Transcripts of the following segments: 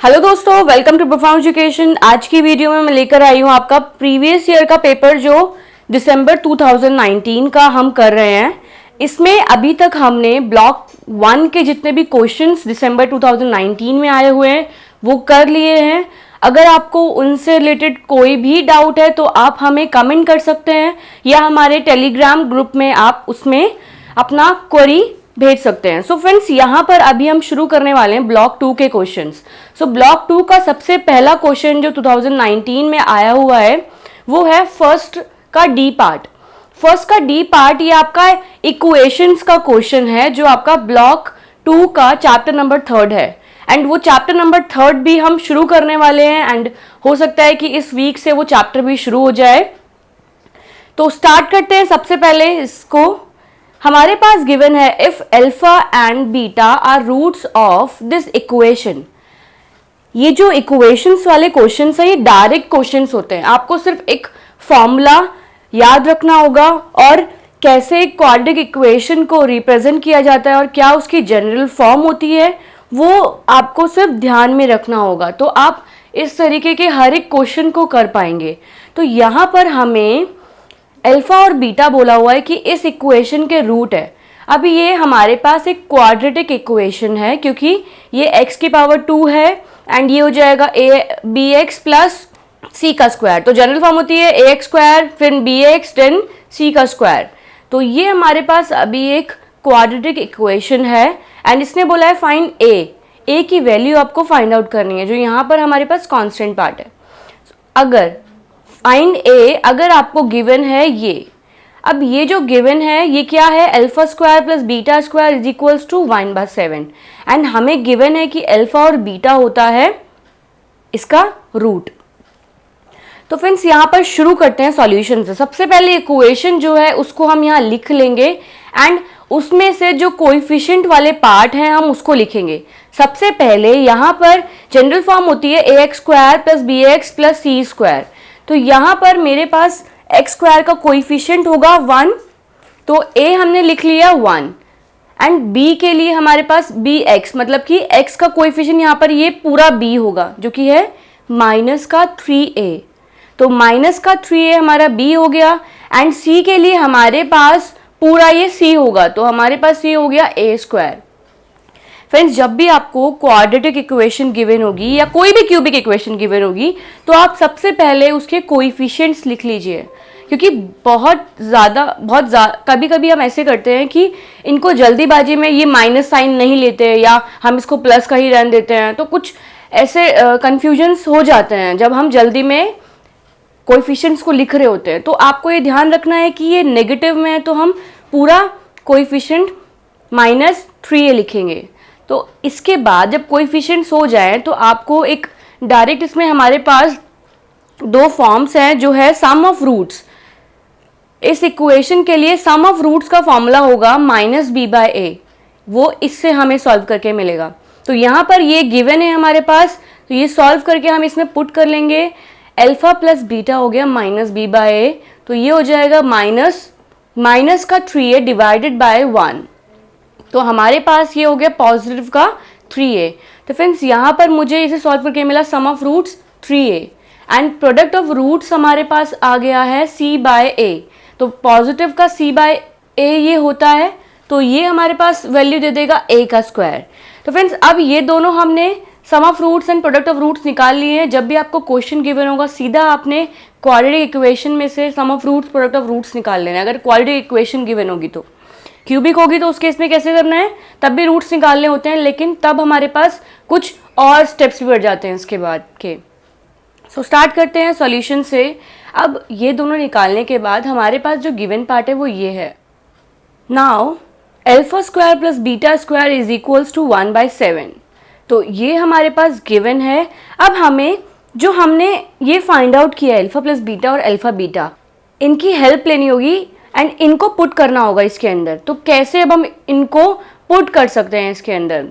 Hello दोस्तों, welcome to profound education. आज की वीडियो में मैं लेकर आई हूँ आपका प्रीवियस ईयर का पेपर जो दिसंबर 2019 का हम कर रहे हैं। इसमें अभी तक हमने ब्लॉक 1 के जितने भी क्वेश्चंस दिसंबर 2019 में आए हुए हैं वो कर लिए हैं। अगर आपको उनसे रिलेटेड कोई भी डाउट है तो आप हमें कमेंट कर सकते हैं या हमारे टेलीग्राम ग्रुप में आप उसमें अपना क्वेरी भेज सकते हैं। सो फ्रेंड्स, यहाँ पर अभी हम शुरू करने वाले हैं ब्लॉक 2 के क्वेश्चंस। सो ब्लॉक 2 का सबसे पहला क्वेश्चन जो 2019 में आया हुआ है वो है फर्स्ट का डी पार्ट। फर्स्ट का डी पार्ट ये आपका इक्वेशंस का क्वेश्चन है जो आपका ब्लॉक 2 का चैप्टर नंबर 3 है। एंड वो चैप्टर नंबर 3 भी हम शुरू करने वाले हैं एंड हो सकता है कि इस वीक से वो चैप्टर भी शुरू हो जाए। तो स्टार्ट करते हैं। सबसे पहले इसको हमारे पास गिवन है if alpha and beta are roots of this equation. ये जो इक्वेशंस वाले क्वेश्चंस है ये डायरेक्ट क्वेश्चंस होते हैं। आपको सिर्फ एक फॉर्मूला याद रखना होगा और कैसे क्वाड्रेटिक इक्वेशन को रिप्रेजेंट किया जाता है और क्या उसकी जनरल फॉर्म होती है वो आपको सिर्फ ध्यान में रखना होगा। तो आप इस तरीके के हर एक क्वेश्चन को कर पाएंगे। तो यहाँ पर हमें अल्फा और बीटा बोला हुआ है कि इस इक्वेशन के रूट है। अभी ये हमारे पास एक क्वाड्रेटिक इक्वेशन है क्योंकि ये x की पावर 2 है एंड ये हो जाएगा bx प्लस c का स्क्वायर। तो जनरल फॉर्म होती है ax स्क्वायर फिर bx देन c का स्क्वायर। तो ये हमारे पास अभी एक क्वाड्रेटिक इक्वेशन है एंड इसने बोला है फाइंड a की वैल्यू आपको फाइंड आउट करनी है जो यहाँ पर हमारे पास कांस्टेंट पार्ट है। अगर फाइंड ए अगर आपको गिवन है ये, अब ये जो गिवन है ये क्या है, alpha square plus beta square is equals to 1/7 and हमें गिवन है कि अल्फा और बीटा होता है इसका रूट। तो फ्रेंड्स यहाँ पर शुरू करते हैं सॉल्यूशन से। सबसे पहले इक्वेशन जो है उसको हम यहाँ लिख लेंगे एंड उसमें से जो कोएफिशिएंट वाले पार्ट हैं हम उसको लिखेंगे। सबसे पहले यहाँ पर जनरल फॉर्म होती है ax square plus bx plus c square. तो यहाँ पर मेरे पास x स्क्वायर का कोएफिशिएंट होगा 1, तो a हमने लिख लिया 1 एंड b के लिए हमारे पास bx मतलब कि x का कोएफिशिएंट यहाँ पर ये पूरा b होगा जो कि है माइनस का 3a। तो माइनस का 3a हमारा b हो गया एंड c के लिए हमारे पास पूरा ये c होगा तो हमारे पास c हो गया a स्क्वायर। फ्रेंड्स, जब भी आपको क्वाड्रेटिक इक्वेशन गिवन होगी या कोई भी क्यूबिक इक्वेशन गिवन होगी तो आप सबसे पहले उसके कोएफिशिएंट्स लिख लीजिए क्योंकि कभी कभी हम ऐसे करते हैं कि इनको जल्दीबाजी में ये माइनस साइन नहीं लेते या हम इसको प्लस का ही रहने देते हैं। तो कुछ ऐसे कन्फ्यूजन्स हो जाते हैं जब हम जल्दी में कोएफिशिएंट्स को लिख रहे होते हैं। तो आपको ये ध्यान रखना है कि ये नेगेटिव में है तो हम पूरा कोएफिशिएंट -3a लिखेंगे। तो इसके बाद जब कोएफिशिएंट्स हो जाए तो आपको एक डायरेक्ट इसमें हमारे पास दो फॉर्म्स हैं जो है सम ऑफ रूट्स। इस इक्वेशन के लिए सम ऑफ रूट्स का फॉर्मूला होगा -b/a, वो इससे हमें सॉल्व करके मिलेगा। तो यहाँ पर ये गिवन है हमारे पास, तो ये सॉल्व करके हम इसमें पुट कर लेंगे। अल्फा प्लस बीटा हो गया -b/a, तो ये हो जाएगा माइनस का 3a डिवाइडेड बाय 1। तो हमारे पास ये हो गया पॉजिटिव का 3a। तो फ्रेंड्स यहाँ पर मुझे इसे सॉल्व करके मिला sum of roots 3a and product of roots हमारे पास आ गया है c/a। तो पॉजिटिव का c/a ये होता है तो ये हमारे पास वैल्यू दे देगा a का स्क्वायर। तो फ्रेंड्स अब ये दोनों हमने sum of roots and product of roots निकाल लिए हैं। जब भी आपको क्वेश्चन गिवन होगा सीधा आपने क्वाड्रेटिक इक्वेशन में से sum of roots product of roots निकाल लेना है। अगर क्वाड्रेटिक इक्वेशन गिवन होगी तो क्यूबिक होगी तो उस केस में कैसे करना है, तब भी रूट्स निकालने होते हैं लेकिन तब हमारे पास कुछ और स्टेप्स भी बढ़ जाते हैं इसके बाद के। सो स्टार्ट करते हैं सॉल्यूशन से। अब ये दोनों निकालने के बाद हमारे पास जो गिवन पार्ट है वो ये है। Now alpha square plus beta square is equals to 1/7। तो ये हमारे पास गिवन है। अब हमने ये फाइंड आउट किया अल्फा प्लस बीटा और अल्फा बीटा, इनकी हेल्प लेनी होगी एंड इनको पुट करना होगा इसके अंदर। तो कैसे अब हम इनको पुट कर सकते हैं इसके अंदर,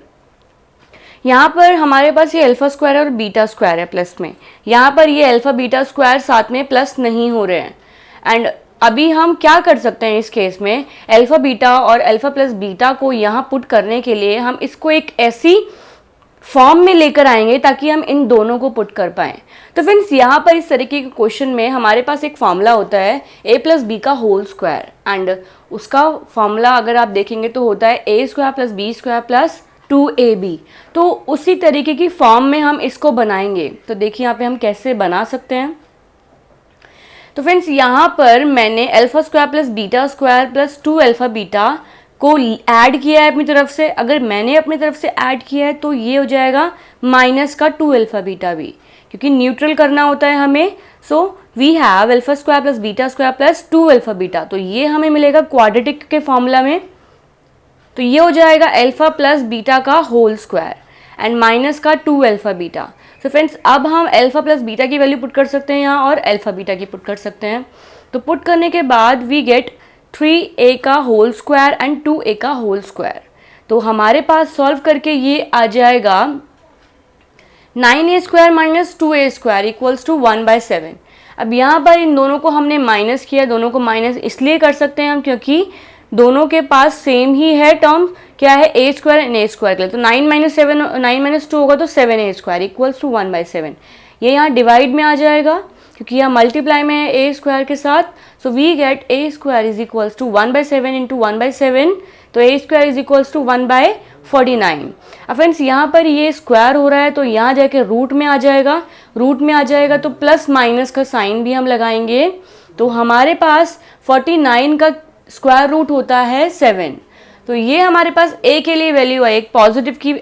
यहाँ पर हमारे पास ये अल्फा स्क्वायर और बीटा स्क्वायर है प्लस में, यहाँ पर ये अल्फा बीटा स्क्वायर साथ में प्लस नहीं हो रहे हैं। एंड अभी हम क्या कर सकते हैं इस केस में, अल्फा बीटा और अल्फा प्लस बीटा को यहाँ पुट करने के लिए हम इसको एक ऐसी फॉर्म में लेकर आएंगे ताकि हम इन दोनों को पुट कर पाएं। तो फ्रेंड्स यहाँ पर इस तरीके के क्वेश्चन में हमारे पास एक फॉर्मूला होता है a प्लस बी का होल स्क्वायर, एंड उसका फॉर्मूला अगर आप देखेंगे तो होता है a square plus B square plus 2ab। तो उसी तरीके की फॉर्म में हम इसको बनाएंगे। तो देखिए यहाँ पे हम कैसे बना सकते हैं। तो फ्रेंड्स यहाँ पर मैंने alpha square plus beta square plus 2 alpha beta को ऐड किया है अपनी तरफ से। अगर मैंने अपनी तरफ से ऐड किया है तो ये हो जाएगा माइनस का 2 अल्फा बीटा भी, क्योंकि न्यूट्रल करना होता है हमें। So we have alpha square plus beta square plus 2 alpha beta, तो ये हमें मिलेगा क्वाड्रेटिक के फॉर्मूला में। तो ये हो जाएगा अल्फा प्लस बीटा का होल स्क्वायर एंड माइनस का 2 अल्फा बीटा। तो फ्रेंड्स अब हम अल्फा प्लस बीटा की वैल्यू पुट कर सकते हैं यहाँ और अल्फा बीटा की पुट कर सकते हैं। तो पुट करने के बाद वी गेट 3a का होल स्क्वायर एंड 2a का होल स्क्वायर। तो हमारे पास सॉल्व करके ये आ जाएगा 9a square minus 2a square equals to 1/7। अब यहाँ पर इन दोनों को हमने माइनस किया, दोनों को माइनस इसलिए कर सकते हैं हम क्योंकि दोनों के पास सेम ही है टर्म, क्या है a square and a square के लिए। तो 9 माइनस 2 होगा तो 7a स्क्वायर इक्वल्स टू 1/7। ये यहाँ डिवाइड में आ जाएगा क्योंकि यह मल्टीप्लाई में है a स्क्वायर के साथ। So we get a square is equals to 1/7 into 1/7, तो a square is equals to 1/49। अब फ्रेंड्स यहाँ पर ये स्क्वायर हो रहा है तो यहाँ जाके रूट में आ जाएगा, रूट में आ जाएगा तो प्लस माइनस का साइन भी हम लगाएंगे। तो हमारे पास 49 का स्क्वायर रूट होता है 7। तो ये हमारे पास a के लिए वैल्यू है, एक पॉजिटिव की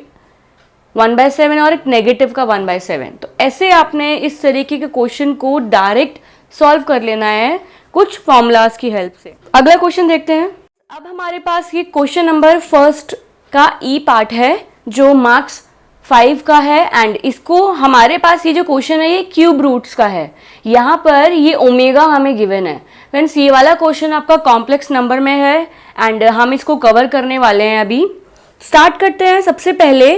1/7 और एक नेगेटिव का 1/7। तो ऐसे आपने इस तरीके के क्वेश्चन को डायरेक्ट सॉल्व कर लेना है कुछ फॉर्मूलाज की हेल्प से। अगला क्वेश्चन देखते हैं। अब हमारे पास ये क्वेश्चन नंबर फर्स्ट का ई पार्ट है जो मार्क्स 5 का है, एंड इसको हमारे पास ये जो क्वेश्चन है ये क्यूब रूट्स का है। यहाँ पर ये ओमेगा हमें गिवन है। फ्रेंड्स ये वाला क्वेश्चन आपका कॉम्प्लेक्स नंबर में है एंड हम इसको कवर करने वाले हैं। अभी स्टार्ट करते हैं। सबसे पहले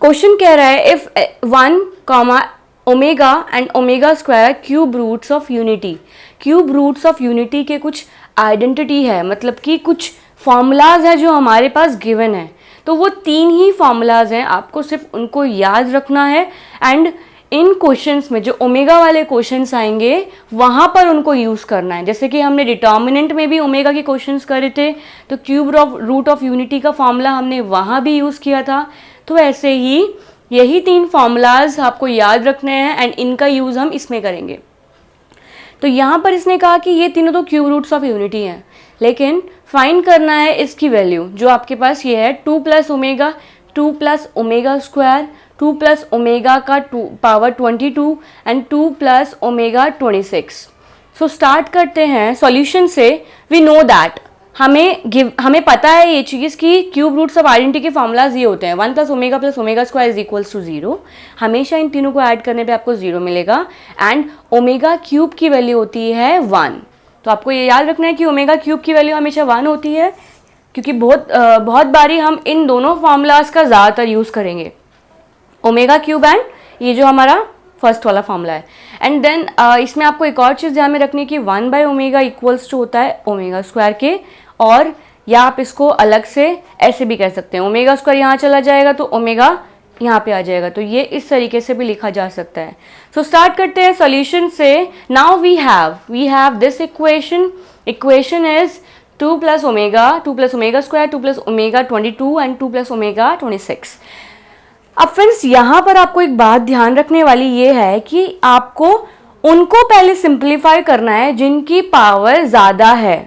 क्वेश्चन कह रहा है if 1, omega and omega square cube roots of unity. Cube roots of unity के कुछ आइडेंटिटी है, मतलब कि कुछ फॉर्मूलाज है जो हमारे पास गिवन है। तो वो 3 ही फॉर्मूलाज हैं, आपको सिर्फ उनको याद रखना है एंड इन क्वेश्चंस में जो ओमेगा वाले क्वेश्चंस आएंगे वहाँ पर उनको यूज़ करना है। जैसे कि हमने डिटर्मिनेंट में भी ओमेगा के क्वेश्चंस करे थे तो क्यूब रूट ऑफ यूनिटी का फॉर्मूला हमने वहाँ भी यूज़ किया था। तो ऐसे ही यही 3 फॉर्मूलाज आपको याद रखने हैं एंड इनका यूज़ हम इसमें करेंगे। तो यहाँ पर इसने कहा कि ये तीनों तो क्यूब रूट्स ऑफ यूनिटी हैं, लेकिन फाइंड करना है इसकी वैल्यू जो आपके पास ये है 2 plus omega square, 2 plus omega का power 22 and 2 plus omega 26। So start करते हैं सॉल्यूशन से। वी नो दैट हमें पता है ये चीज़ कि क्यूब रूट्स ऑफ आइडेंटिटी के फॉर्मूलाज ये होते हैं 1 plus omega square is equals to 0। हमेशा इन तीनों को ऐड करने पे आपको 0 मिलेगा एंड ओमेगा क्यूब की वैल्यू होती है 1। तो आपको ये याद रखना है कि ओमेगा क्यूब की वैल्यू हमेशा 1 होती है, क्योंकि बहुत बारी हम इन दोनों फॉर्मूलाज का ज़्यादातर यूज़ करेंगे, ओमेगा क्यूब एंड ये जो हमारा फर्स्ट वाला फॉर्मूला है। एंड देन इसमें आपको एक और चीज़ ध्यान में रखनी है कि 1/ओमेगा इक्वल्स टू होता है ओमेगा स्क्वायर के, और या आप इसको अलग से ऐसे भी कह सकते हैं, ओमेगा स्क्वायर यहाँ चला जाएगा तो ओमेगा यहाँ पे आ जाएगा। तो ये इस तरीके से भी लिखा जा सकता है। सो स्टार्ट करते हैं सॉल्यूशन से। Now we have this equation is 2 plus omega square, 2 plus omega 22 and 2 plus omega 26। अब फ्रेंड्स यहाँ पर आपको एक बात ध्यान रखने वाली ये है कि आपको उनको पहले सिंप्लीफाई करना है जिनकी पावर ज़्यादा है।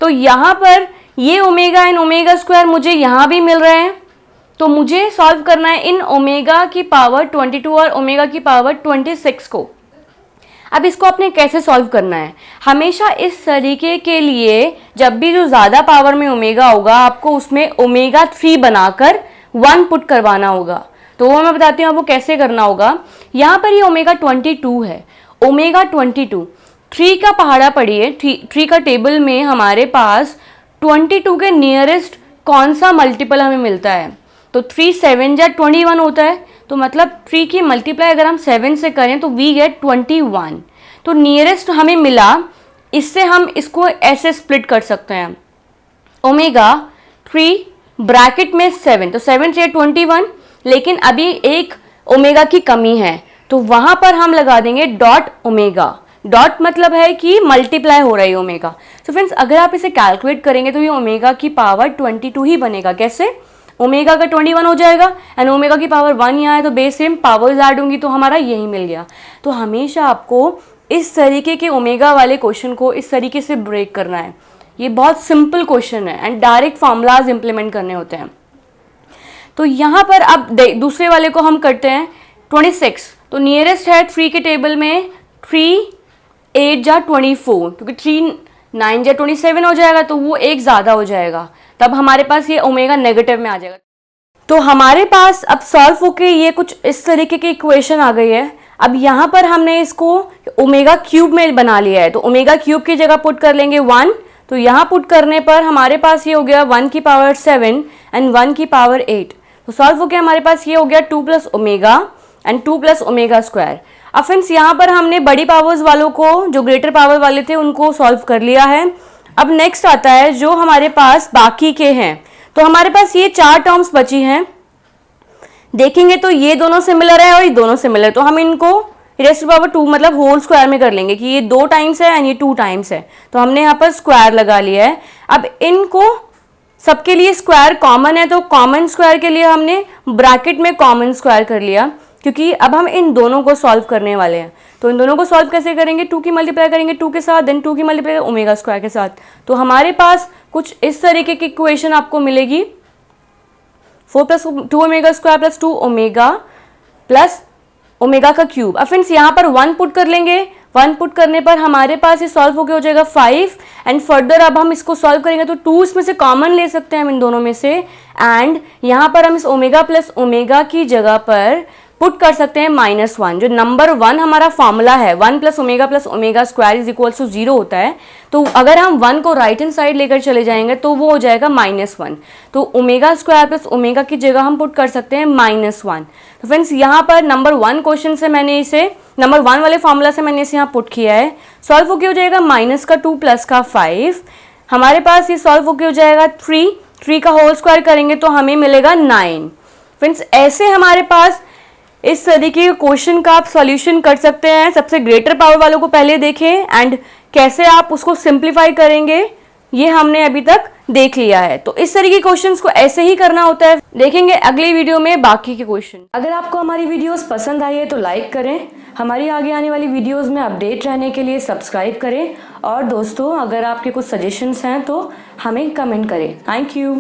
तो यहाँ पर ये ओमेगा एंड ओमेगा स्क्वायर मुझे यहाँ भी मिल रहे हैं, तो मुझे सॉल्व करना है इन ओमेगा की पावर 22 और ओमेगा की पावर 26 को। अब इसको आपने कैसे सॉल्व करना है, हमेशा इस तरीके के लिए जब भी जो ज़्यादा पावर में ओमेगा होगा आपको उसमें ओमेगा 3 बनाकर 1 पुट करवाना होगा। तो वो मैं बताती हूँ आपको कैसे करना होगा। यहाँ पर ये ओमेगा 22 है, ओमेगा 22 3 का पहाड़ा पढ़िए, 3 का टेबल में हमारे पास 22 के नियरेस्ट कौन सा मल्टीपल हमें मिलता है। तो 3 7 जा 21 होता है, तो मतलब 3 की मल्टीप्लाई अगर हम 7 से करें तो वी गेट 21। तो नियरेस्ट हमें मिला, इससे हम इसको ऐसे स्प्लिट कर सकते हैं, ओमेगा 3 ब्रैकेट में 7, तो 7 से 21, लेकिन अभी एक ओमेगा की कमी है, तो वहां पर हम लगा देंगे डॉट ओमेगा। डॉट मतलब है कि मल्टीप्लाई हो रही है ओमेगा। तो फ्रेंड्स अगर आप इसे कैलकुलेट करेंगे तो ये ओमेगा की पावर 22 ही बनेगा। कैसे? ओमेगा का 21 हो जाएगा एंड ओमेगा की पावर 1 यहाँ है, तो बेस सेम पावर्स ऐड होंगी तो हमारा यही मिल गया। तो हमेशा आपको इस तरीके के ओमेगा वाले क्वेश्चन को इस तरीके से ब्रेक करना है। ये बहुत सिंपल क्वेश्चन है एंड डायरेक्ट फॉर्मूलाज इंप्लीमेंट करने होते हैं। तो यहाँ पर अब दूसरे वाले को हम करते हैं 26। तो नियरेस्ट है 3 के टेबल में 3 8 जा 24, क्योंकि 3 9 जा 27 हो जाएगा, तो वो एक ज़्यादा हो जाएगा, तब हमारे पास ये ओमेगा नेगेटिव में आ जाएगा। तो हमारे पास अब सॉल्व होके ये कुछ इस तरीके की इक्वेशन आ गई है। अब यहाँ पर हमने इसको ओमेगा क्यूब में बना लिया है, तो ओमेगा क्यूब की जगह पुट कर लेंगे 1। तो यहाँ पुट करने पर हमारे पास ये हो गया 1 की पावर 7 एंड 1 की पावर 8। तो सॉल्व होके हमारे पास ये हो गया 2 plus omega and 2 plus omega square. अब फ्रेंड्स यहाँ पर हमने बड़ी पावर्स वालों को, जो ग्रेटर पावर वाले थे, उनको सॉल्व कर लिया है। अब नेक्स्ट आता है जो हमारे पास बाकी के हैं। तो हमारे पास ये 4 टर्म्स बची हैं, देखेंगे तो ये दोनों सिमिलर है और ये दोनों सिमिलर, तो हम इनको रेज़ टू पावर 2 मतलब होल स्क्वायर में कर लेंगे कि ये 2 टाइम्स है एंड ये 2 टाइम्स है, तो हमने यहाँ पर स्क्वायर लगा लिया है। अब इनको सबके लिए स्क्वायर कॉमन है, तो कॉमन स्क्वायर के लिए हमने ब्रैकेट में कॉमन स्क्वायर कर लिया, क्योंकि अब हम इन दोनों को सॉल्व करने वाले हैं। तो इन दोनों को सॉल्व कैसे करेंगे? 2 की मल्टीप्लाई करेंगे 2 के साथ, देन 2 की मल्टीप्लाई ओमेगा स्क्वायर के साथ। तो हमारे पास कुछ इस तरीके की इक्वेशन आपको मिलेगी, 4 plus 2 omega square plus 2 omega plus omega का क्यूब। अब फ्रेंड्स यहाँ पर 1 पुट कर लेंगे, 1 पुट करने पर हमारे पास ये सॉल्व होकर हो जाएगा 5 एंड फर्दर अब हम इसको सॉल्व करेंगे तो 2 इसमें से कॉमन ले सकते हैं हम इन दोनों में से, एंड यहाँ पर हम इस ओमेगा प्लस ओमेगा की जगह पर पुट कर सकते हैं -1। जो नंबर 1 हमारा फॉर्मूला है 1 plus omega square is equals to 0 होता है, तो अगर हम 1 को राइट हैंड साइड लेकर चले जाएंगे तो वो हो जाएगा -1। तो ओमेगा स्क्वायर प्लस ओमेगा की जगह हम पुट कर सकते हैं -1। तो फ्रेंड्स यहाँ पर नंबर 1 क्वेश्चन से मैंने इसे नंबर 1 वाले फॉर्मूला से मैंने इसे यहाँ पुट किया है। सॉल्व होकर हो जाएगा -2 प्लस का 5, हमारे पास ये सॉल्व होकर हो जाएगा 3 का होल स्क्वायर करेंगे तो हमें मिलेगा 9। फ्रेंड्स ऐसे हमारे पास इस तरीके के क्वेश्चन का आप सॉल्यूशन कर सकते हैं। सबसे ग्रेटर पावर वालों को पहले देखें एंड कैसे आप उसको सिंप्लीफाई करेंगे ये हमने अभी तक देख लिया है। तो इस तरीके के क्वेश्चंस को ऐसे ही करना होता है। देखेंगे अगली वीडियो में बाकी के क्वेश्चन। अगर आपको हमारी वीडियोस पसंद आई है तो लाइक करें, हमारी आगे आने वाली वीडियोस में अपडेट रहने के लिए सब्सक्राइब करें, और दोस्तों अगर आपके कुछ सजेशंस हैं तो हमें कमेंट करें। Thank you.